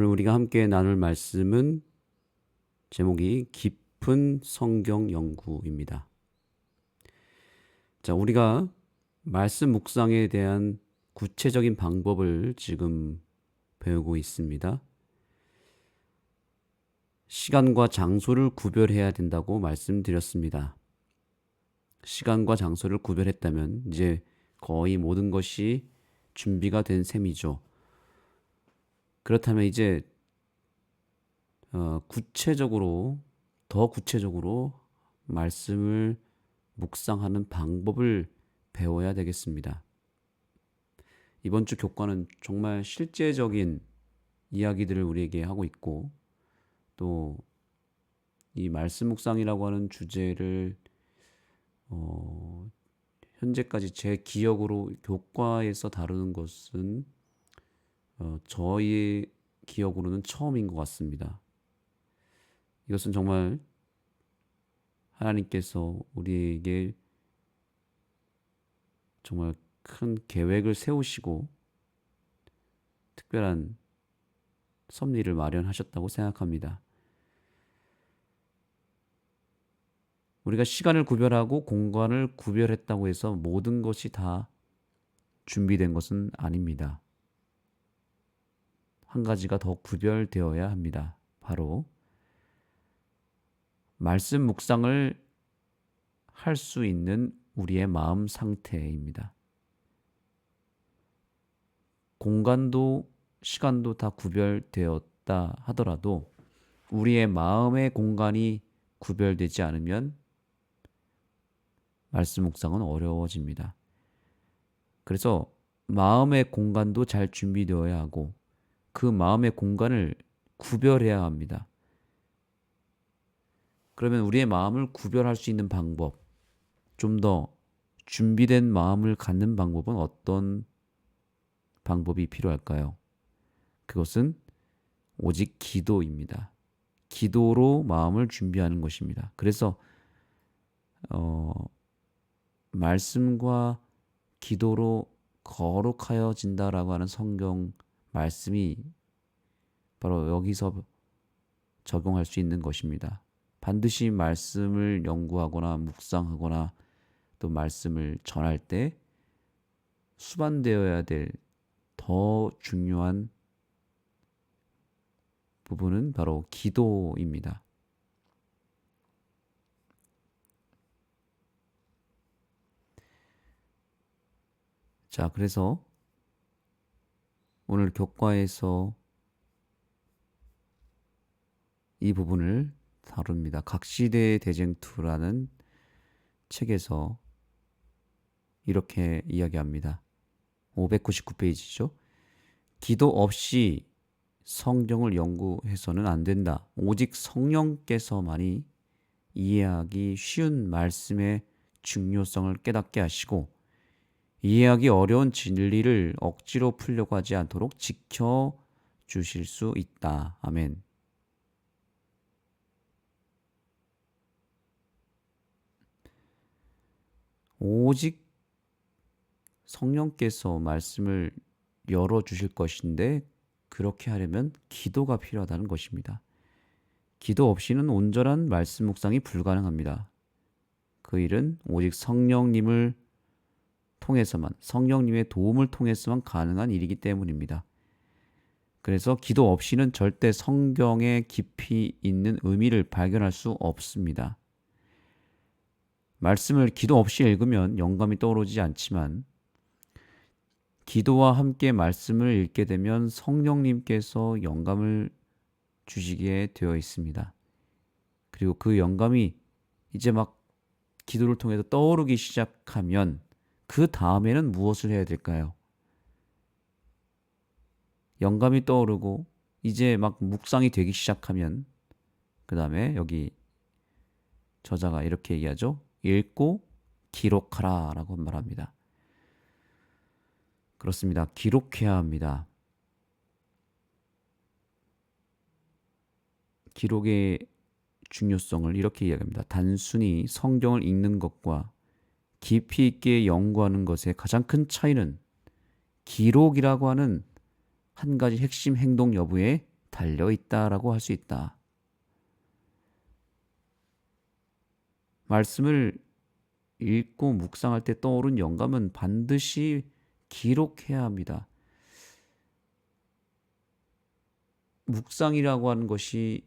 오늘 우리가 함께 나눌 말씀은 제목이 깊은 성경 연구입니다. 자, 우리가 말씀 묵상에 대한 구체적인 방법을 지금 배우고 있습니다. 시간과 장소를 구별해야 된다고 말씀드렸습니다. 시간과 장소를 구별했다면 이제 거의 모든 것이 준비가 된 셈이죠. 그렇다면 이제 더 구체적으로 말씀을 묵상하는 방법을 배워야 되겠습니다. 이번 주 교과는 정말 실제적인 이야기들을 우리에게 하고 있고, 또 이 말씀 묵상이라고 하는 주제를 현재까지 제 기억으로 교과에서 다루는 것은 저희 기억으로는 처음인 것 같습니다. 이것은 정말 하나님께서 우리에게 정말 큰 계획을 세우시고 특별한 섭리를 마련하셨다고 생각합니다. 우리가 시간을 구별하고 공간을 구별했다고 해서 모든 것이 다 준비된 것은 아닙니다. 한 가지가 더 구별되어야 합니다. 바로 말씀 묵상을 할 수 있는 우리의 마음 상태입니다. 공간도 시간도 다 구별되었다 하더라도 우리의 마음의 공간이 구별되지 않으면 말씀 묵상은 어려워집니다. 그래서 마음의 공간도 잘 준비되어야 하고 그 마음의 공간을 구별해야 합니다. 그러면 우리의 마음을 구별할 수 있는 방법, 좀 더 준비된 마음을 갖는 방법은 어떤 방법이 필요할까요? 그것은 오직 기도입니다. 기도로 마음을 준비하는 것입니다. 그래서 말씀과 기도로 거룩하여진다라고 하는 성경 말씀이 바로 여기서 적용할 수 있는 것입니다. 반드시 말씀을 연구하거나 묵상하거나 또 말씀을 전할 때 수반되어야 될 더 중요한 부분은 바로 기도입니다. 자, 그래서 오늘 교과에서 이 부분을 다룹니다. 각시대의 대쟁투라는 책에서 이렇게 이야기합니다. 599페이지죠. 기도 없이 성경을 연구해서는 안 된다. 오직 성령께서만이 이해하기 쉬운 말씀의 중요성을 깨닫게 하시고 이해하기 어려운 진리를 억지로 풀려고 하지 않도록 지켜주실 수 있다. 아멘. 오직 성령께서 말씀을 열어주실 것인데 그렇게 하려면 기도가 필요하다는 것입니다. 기도 없이는 온전한 말씀 묵상이 불가능합니다. 그 일은 오직 성령님을 통해서만, 성령님의 도움을 통해서만 가능한 일이기 때문입니다. 그래서 기도 없이는 절대 성경에 깊이 있는 의미를 발견할 수 없습니다. 말씀을 기도 없이 읽으면 영감이 떠오르지 않지만 기도와 함께 말씀을 읽게 되면 성령님께서 영감을 주시게 되어 있습니다. 그리고 그 영감이 이제 막 기도를 통해서 떠오르기 시작하면 그 다음에는 무엇을 해야 될까요? 영감이 떠오르고 이제 막 묵상이 되기 시작하면 그 다음에 여기 저자가 이렇게 얘기하죠. 읽고 기록하라 라고 말합니다. 그렇습니다. 기록해야 합니다. 기록의 중요성을 이렇게 이야기합니다. 단순히 성경을 읽는 것과 깊이 있게 연구하는 것의 가장 큰 차이는 기록이라고 하는 한 가지 핵심 행동 여부에 달려있다라고 할 수 있다. 말씀을 읽고 묵상할 때 떠오른 영감은 반드시 기록해야 합니다. 묵상이라고 하는 것이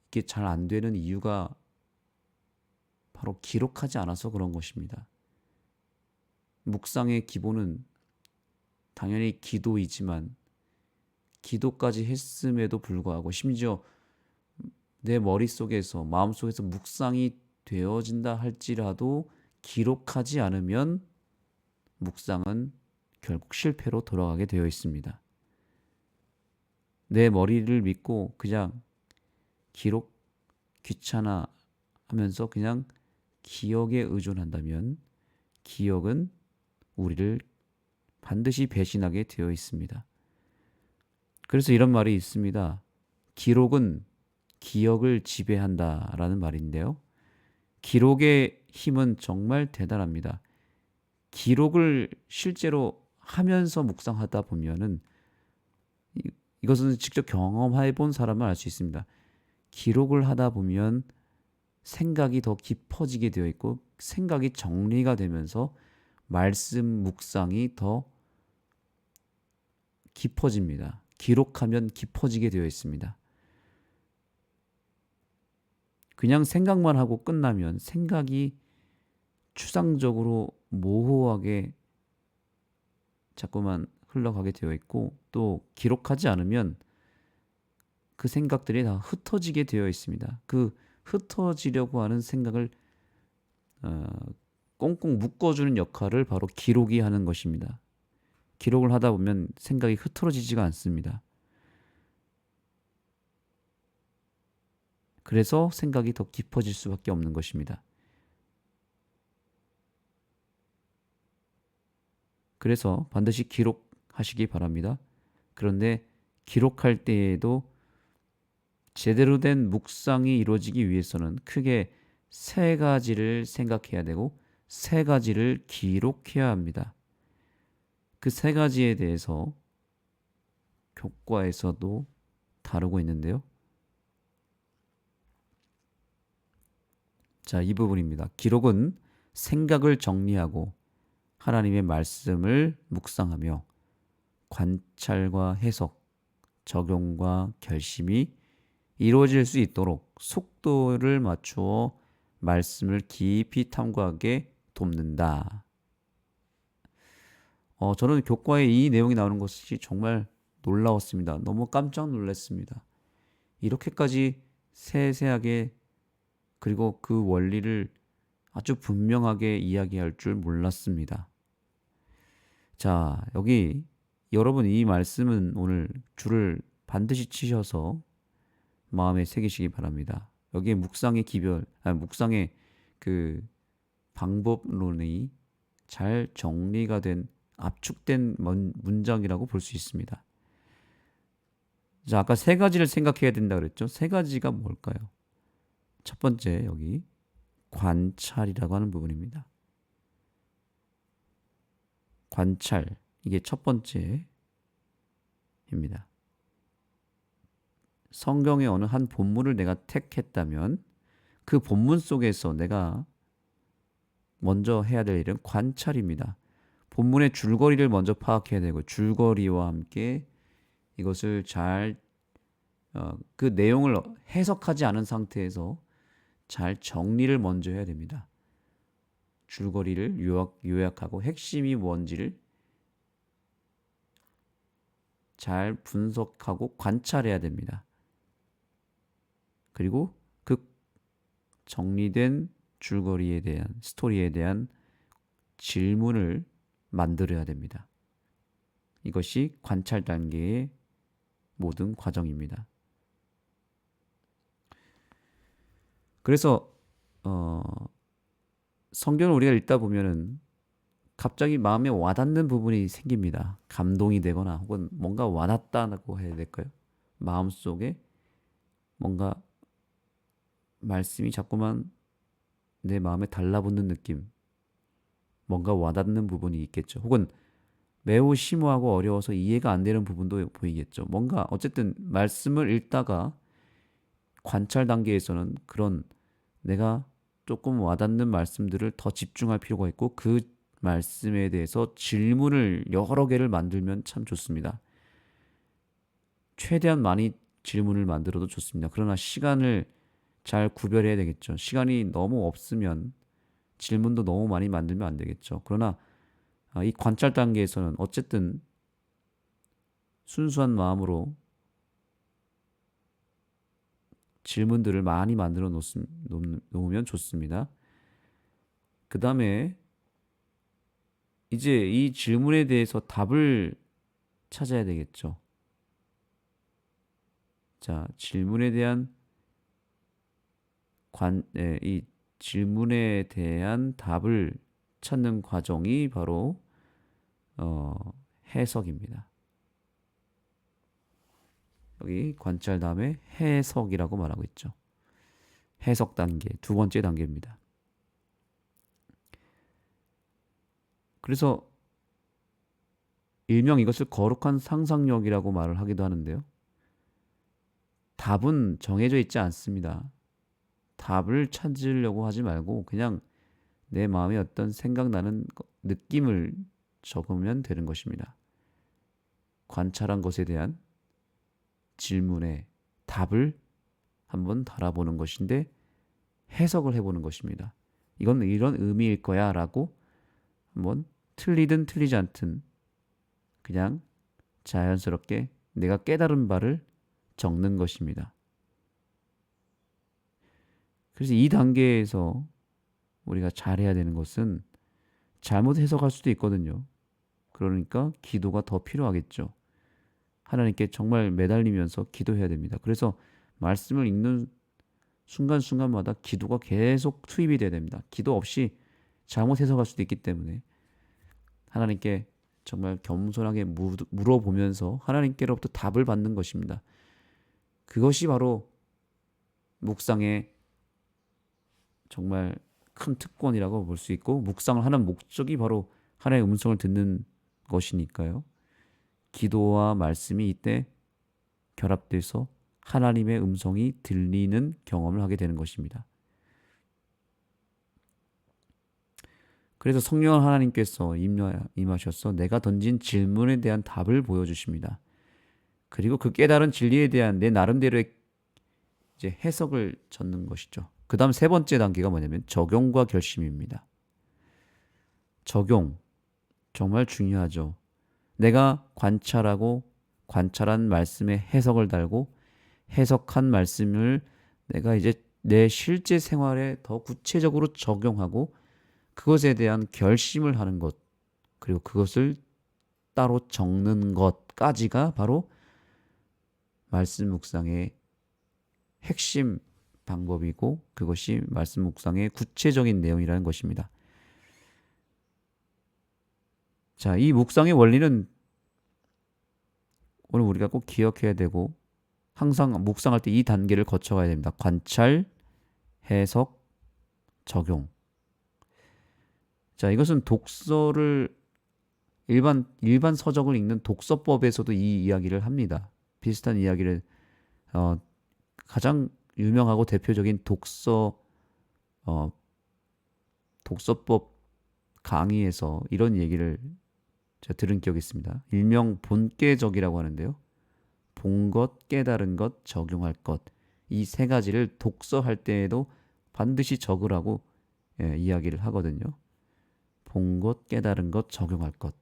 이게 잘 안 되는 이유가 바로 기록하지 않아서 그런 것입니다. 묵상의 기본은 당연히 기도이지만 기도까지 했음에도 불구하고 심지어 내 머릿속에서 마음속에서 묵상이 되어진다 할지라도 기록하지 않으면 묵상은 결국 실패로 돌아가게 되어 있습니다. 내 머리를 믿고 그냥 기록 귀찮아 하면서 그냥 기억에 의존한다면 기억은 우리를 반드시 배신하게 되어 있습니다. 그래서 이런 말이 있습니다. 기록은 기억을 지배한다라는 말인데요. 기록의 힘은 정말 대단합니다. 기록을 실제로 하면서 묵상하다 보면은 이것은 직접 경험해 본 사람은 알 수 있습니다. 기록을 하다 보면 생각이 더 깊어지게 되어 있고 생각이 정리가 되면서 말씀 묵상이 더 깊어집니다. 기록하면 깊어지게 되어 있습니다. 그냥 생각만 하고 끝나면 생각이 추상적으로 모호하게 자꾸만 흘러가게 되어 있고 또 기록하지 않으면 그 생각들이 다 흩어지게 되어 있습니다. 그 흩어지려고 하는 생각을 꽁꽁 묶어주는 역할을 바로 기록이 하는 것입니다. 기록을 하다 보면 생각이 흐트러지지가 않습니다. 그래서 생각이 더 깊어질 수밖에 없는 것입니다. 그래서 반드시 기록하시기 바랍니다. 그런데 기록할 때에도 제대로 된 묵상이 이루어지기 위해서는 크게 세 가지를 생각해야 되고 세 가지를 기록해야 합니다. 그 세 가지에 대해서 교과에서도 다루고 있는데요. 자, 이 부분입니다. 기록은 생각을 정리하고 하나님의 말씀을 묵상하며 관찰과 해석, 적용과 결심이 이루어질 수 있도록 속도를 맞추어 말씀을 깊이 탐구하게 돕는다. 저는 교과에 이 내용이 나오는 것이 정말 놀라웠습니다. 너무 깜짝 놀랐습니다. 이렇게까지 세세하게 그리고 그 원리를 아주 분명하게 이야기할 줄 몰랐습니다. 자, 여기 여러분 이 말씀은 오늘 줄을 반드시 치셔서 마음에 새기시기 바랍니다. 여기에 묵상의 그 방법론이 잘 정리가 된 압축된 문장이라고 볼 수 있습니다. 자, 아까 세 가지를 생각해야 된다 그랬죠? 세 가지가 뭘까요? 첫 번째 여기 관찰이라고 하는 부분입니다. 관찰, 이게 첫 번째입니다. 성경의 어느 한 본문을 내가 택했다면 그 본문 속에서 내가 먼저 해야 될 일은 관찰입니다. 본문의 줄거리를 먼저 파악해야 되고 줄거리와 함께 이것을 잘 그 내용을 해석하지 않은 상태에서 잘 정리를 먼저 해야 됩니다. 줄거리를 요약하고 핵심이 뭔지를 잘 분석하고 관찰해야 됩니다. 그리고 그 정리된 줄거리에 대한 스토리에 대한 질문을 만들어야 됩니다. 이것이 관찰 단계의 모든 과정입니다. 그래서 성경을 우리가 읽다 보면은 갑자기 마음에 와닿는 부분이 생깁니다. 감동이 되거나 혹은 뭔가 와닿다고 해야 될까요? 마음속에 뭔가 말씀이 자꾸만 내 마음에 달라붙는 느낌, 뭔가 와닿는 부분이 있겠죠. 혹은 매우 심오하고 어려워서 이해가 안 되는 부분도 보이겠죠. 뭔가 어쨌든 말씀을 읽다가 관찰 단계에서는 그런 내가 조금 와닿는 말씀들을 더 집중할 필요가 있고 그 말씀에 대해서 질문을 여러 개를 만들면 참 좋습니다. 최대한 많이 질문을 만들어도 좋습니다. 그러나 시간을 잘 구별해야 되겠죠. 시간이 너무 없으면 질문도 너무 많이 만들면 안 되겠죠. 그러나 이 관찰 단계에서는 어쨌든 순수한 마음으로 질문들을 많이 만들어 놓으면 좋습니다. 그 다음에 이제 이 질문에 대해서 답을 찾아야 되겠죠. 자, 질문에 대한 이 질문에 대한 답을 찾는 과정이 바로 해석입니다. 여기 관찰 다음에 해석이라고 말하고 있죠. 해석 단계, 두 번째 단계입니다. 그래서 일명 이것을 거룩한 상상력이라고 말을 하기도 하는데요. 답은 정해져 있지 않습니다. 답을 찾으려고 하지 말고 그냥 내 마음에 어떤 생각나는 느낌을 적으면 되는 것입니다. 관찰한 것에 대한 질문에 답을 한번 달아보는 것인데 해석을 해보는 것입니다. 이건 이런 의미일 거야 라고 한번 틀리든 틀리지 않든 그냥 자연스럽게 내가 깨달은 바를 적는 것입니다. 그래서 이 단계에서 우리가 잘해야 되는 것은 잘못 해석할 수도 있거든요. 그러니까 기도가 더 필요하겠죠. 하나님께 정말 매달리면서 기도해야 됩니다. 그래서 말씀을 읽는 순간순간마다 기도가 계속 투입이 돼야 됩니다. 기도 없이 잘못 해석할 수도 있기 때문에 하나님께 정말 겸손하게 물어보면서 하나님께로부터 답을 받는 것입니다. 그것이 바로 묵상의 정말 큰 특권이라고 볼 수 있고 묵상을 하는 목적이 바로 하나님의 음성을 듣는 것이니까요. 기도와 말씀이 이때 결합돼서 하나님의 음성이 들리는 경험을 하게 되는 것입니다. 그래서 성령 하나님께서 임하셔서 내가 던진 질문에 대한 답을 보여주십니다. 그리고 그 깨달은 진리에 대한 내 나름대로의 이제 해석을 젓는 것이죠. 그 다음 세 번째 단계가 뭐냐면 적용과 결심입니다. 적용, 정말 중요하죠. 내가 관찰하고 관찰한 말씀에 해석을 달고 해석한 말씀을 내가 이제 내 실제 생활에 더 구체적으로 적용하고 그것에 대한 결심을 하는 것, 그리고 그것을 따로 적는 것까지가 바로 말씀 묵상의 핵심 방법이고 그것이 말씀 묵상의 구체적인 내용이라는 것입니다. 자, 이 묵상의 원리는 오늘 우리가 꼭 기억해야 되고 항상 묵상할 때 이 단계를 거쳐가야 됩니다. 관찰, 해석, 적용. 자, 이것은 독서를 일반 서적을 읽는 독서법에서도 이 이야기를 합니다. 비슷한 이야기를 가장 유명하고 대표적인 독서법 강의에서 이런 얘기를 제가 들은 기억이 있습니다. 일명 본깨적이라고 하는데요. 본 것, 깨달은 것, 적용할 것. 이 세 가지를 독서할 때에도 반드시 적으라고 이야기를 하거든요. 본 것, 깨달은 것, 적용할 것.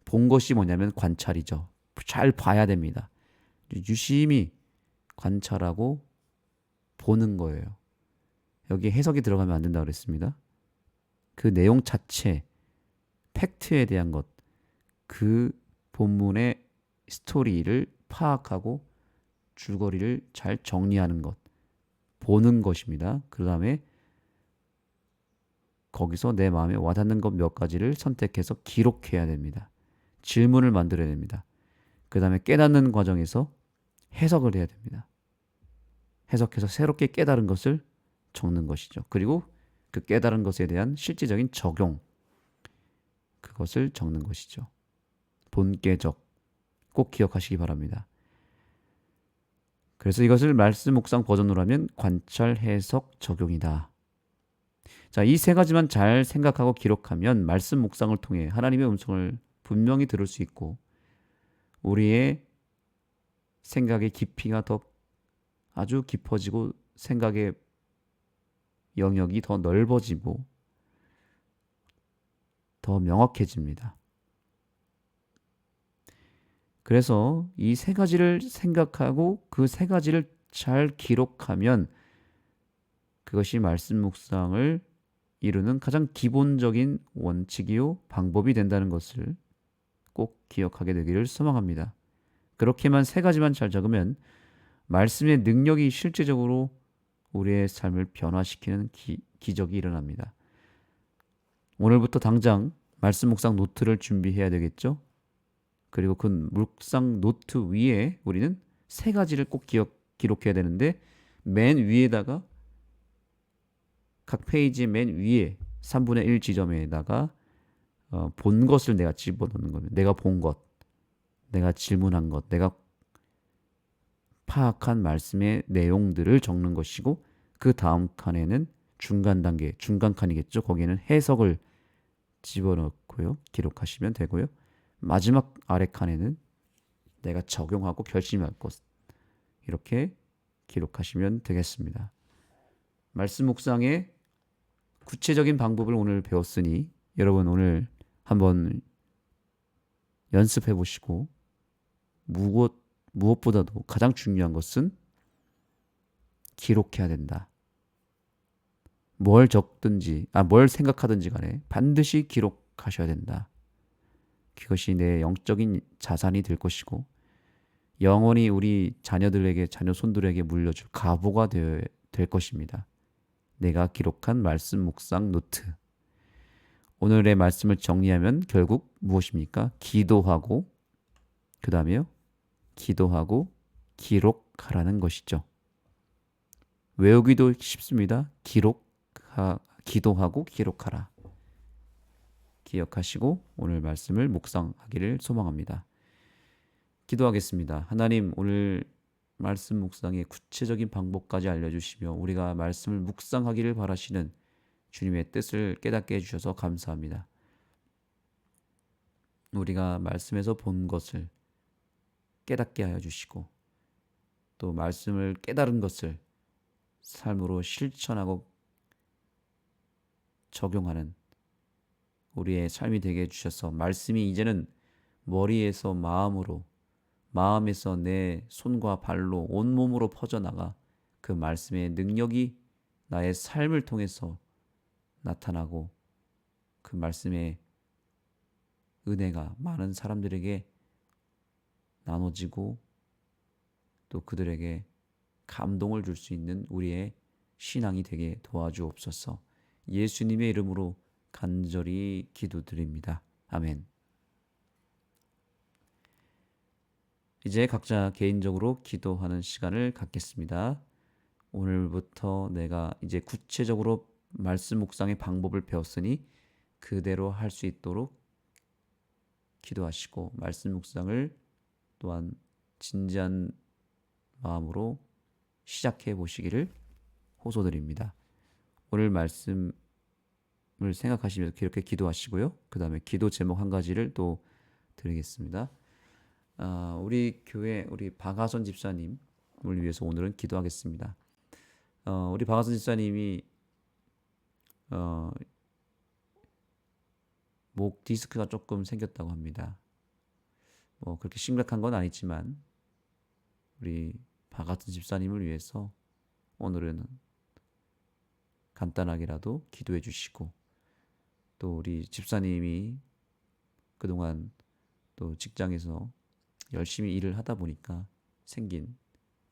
본 것이 뭐냐면 관찰이죠. 잘 봐야 됩니다. 유심히 관찰하고 보는 거예요. 여기 해석이 들어가면 안 된다고 그랬습니다. 그 내용 자체, 팩트에 대한 것, 그 본문의 스토리를 파악하고 줄거리를 잘 정리하는 것, 보는 것입니다. 그 다음에 거기서 내 마음에 와닿는 것 몇 가지를 선택해서 기록해야 됩니다. 질문을 만들어야 됩니다. 그 다음에 깨닫는 과정에서 해석을 해야 됩니다. 해석해서 새롭게 깨달은 것을 적는 것이죠. 그리고 그 깨달은 것에 대한 실질적인 적용, 그것을 적는 것이죠. 돈깨적 꼭 기억하시기 바랍니다. 그래서 이것을 말씀 묵상 버전으로 하면 관찰, 해석, 적용이다. 자, 이 세 가지만 잘 생각하고 기록하면 말씀 묵상을 통해 하나님의 음성을 분명히 들을 수 있고 우리의 생각의 깊이가 더 아주 깊어지고 생각의 영역이 더 넓어지고 더 명확해집니다. 그래서 이 세 가지를 생각하고 그 세 가지를 잘 기록하면 그것이 말씀 묵상을 이루는 가장 기본적인 원칙이요 방법이 된다는 것을 꼭 기억하게 되기를 소망합니다. 그렇게만 세 가지만 잘 적으면 말씀의 능력이 실제적으로 우리의 삶을 변화시키는 기적이 일어납니다. 오늘부터 당장 말씀 묵상 노트를 준비해야 되겠죠? 그리고 그 묵상 노트 위에 우리는 세 가지를 꼭 기록해야 되는데 맨 위에다가 각 페이지의 맨 위에 3분의 1 지점에다가 본 것을 내가 집어넣는 겁니다. 내가 본 것, 내가 질문한 것, 내가 파악한 말씀의 내용들을 적는 것이고 그 다음 칸에는 중간 단계, 중간 칸이겠죠. 거기에는 해석을 집어넣고요. 기록하시면 되고요. 마지막 아래 칸에는 내가 적용하고 결심할 것 이렇게 기록하시면 되겠습니다. 말씀 묵상의 구체적인 방법을 오늘 배웠으니 여러분 오늘 한번 연습해 보시고 무엇보다도 가장 중요한 것은 기록해야 된다. 뭘 적든지, 뭘 생각하든지 간에 반드시 기록하셔야 된다. 그것이 내 영적인 자산이 될 것이고 영원히 우리 자녀들에게, 자녀 손들에게 물려줄 가보가 될 것입니다. 내가 기록한 말씀 묵상 노트. 오늘의 말씀을 정리하면 결국 무엇입니까? 기도하고 그 다음에요. 기도하고 기록하라는 것이죠. 외우기도 쉽습니다. 기도하고 기록하라. 기억하시고 오늘 말씀을 묵상하기를 소망합니다. 기도하겠습니다. 하나님, 오늘 말씀 묵상의 구체적인 방법까지 알려주시며 우리가 말씀을 묵상하기를 바라시는 주님의 뜻을 깨닫게 해주셔서 감사합니다. 우리가 말씀에서 본 것을 깨닫게 하여 주시고 또 말씀을 깨달은 것을 삶으로 실천하고 적용하는 우리의 삶이 되게 해주셔서 말씀이 이제는 머리에서 마음으로, 마음에서 내 손과 발로 온몸으로 퍼져나가 그 말씀의 능력이 나의 삶을 통해서 나타나고 그 말씀의 은혜가 많은 사람들에게 나눠지고 또 그들에게 감동을 줄 수 있는 우리의 신앙이 되게 도와주옵소서. 예수님의 이름으로 간절히 기도드립니다. 아멘. 이제 각자 개인적으로 기도하는 시간을 갖겠습니다. 오늘부터 내가 이제 구체적으로 말씀 묵상의 방법을 배웠으니 그대로 할 수 있도록 기도하시고 말씀 묵상을 또한 진지한 마음으로 시작해 보시기를 호소드립니다. 오늘 말씀을 생각하시면서 이렇게 기도하시고요. 그 다음에 기도 제목 한 가지를 또 드리겠습니다. 우리 교회 우리 박하선 집사님을 위해서 오늘은 기도하겠습니다. 우리 박하선 집사님이 목 디스크가 조금 생겼다고 합니다. 그렇게 심각한 건 아니지만 우리 박하선 집사님을 위해서 오늘은 간단하게라도 기도해 주시고 또 우리 집사님이 그동안 또 직장에서 열심히 일을 하다 보니까 생긴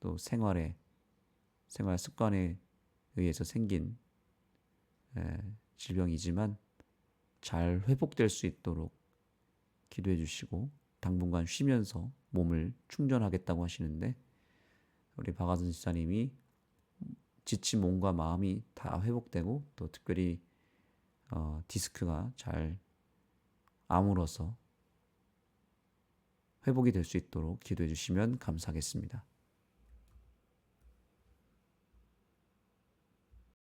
또 생활 습관에 의해서 생긴 질병이지만 잘 회복될 수 있도록 기도해 주시고 당분간 쉬면서 몸을 충전하겠다고 하시는데 우리 박하선 집사님이 지친 몸과 마음이 다 회복되고 또 특별히 디스크가 잘 아물어서 회복이 될 수 있도록 기도해 주시면 감사하겠습니다.